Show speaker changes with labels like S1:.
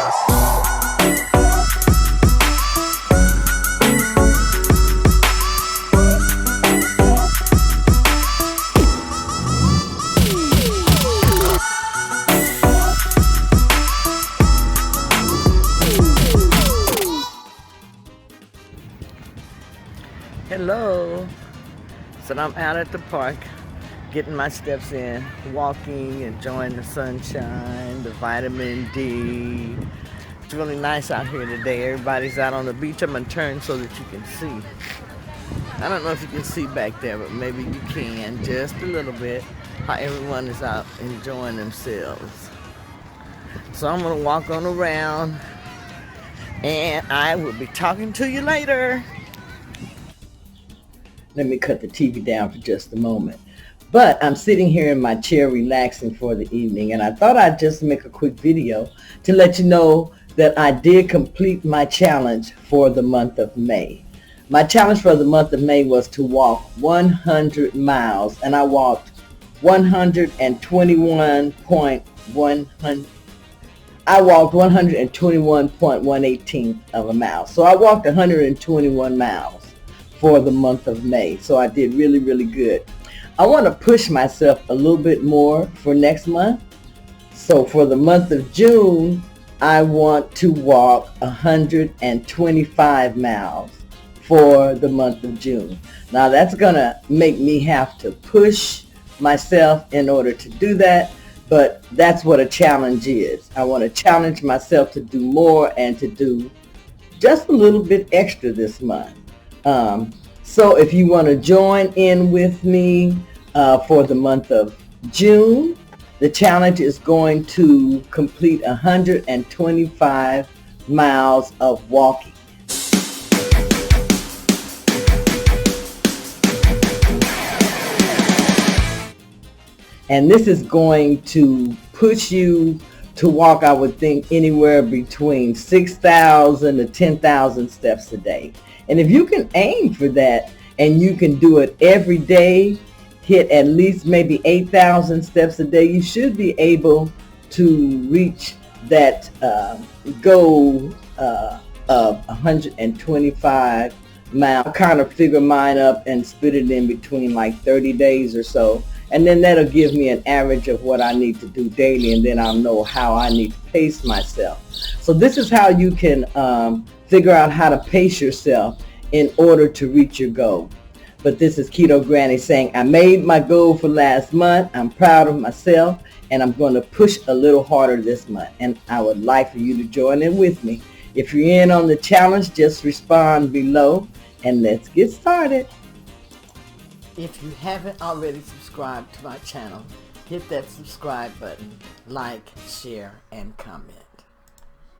S1: Hello. So I'm out at the park getting my steps in, walking, enjoying the sunshine, the vitamin D. It's really nice out here today. Everybody's out on the beach. I'm going to turn so that you can see. I don't know if you can see back there, but maybe you can just a little bit, how everyone is out enjoying themselves. So I'm going to walk on around and I will be talking to you later. Let me cut the TV down for just a moment. But I'm sitting here in my chair relaxing for the evening, and I thought I'd just make a quick video to let you know that I did complete my challenge for the month of May. My challenge for the month of May was to walk 100 miles, and I walked 121.118 of a mile. So I walked 121 miles for the month of May. So I did really, really good. I want to push myself a little bit more for next month. So for the month of June, I want to walk 125 miles for the month of June. Now that's going to make me have to push myself in order to do that, but that's what a challenge is. I want to challenge myself to do more and to do just a little bit extra this month. So if you want to join in with me for the month of June, the challenge is going to complete 125 miles of walking. And this is going to push you to walk, I would think, anywhere between 6,000 to 10,000 steps a day. And if you can aim for that and you can do it every day, hit at least maybe 8,000 steps a day, you should be able to reach that goal of 125 miles. I kind of figure mine up and split it in between like 30 days or so. And then that'll give me an average of what I need to do daily, and then I'll know how I need to pace myself. So this is how you can figure out how to pace yourself in order to reach your goal. But this is Keto Granny saying, I made my goal for last month. I'm proud of myself, and I'm going to push a little harder this month. And I would like for you to join in with me. If you're in on the challenge, just respond below, and let's get started. If you haven't already subscribed to my channel, hit that subscribe button, like, share, and comment.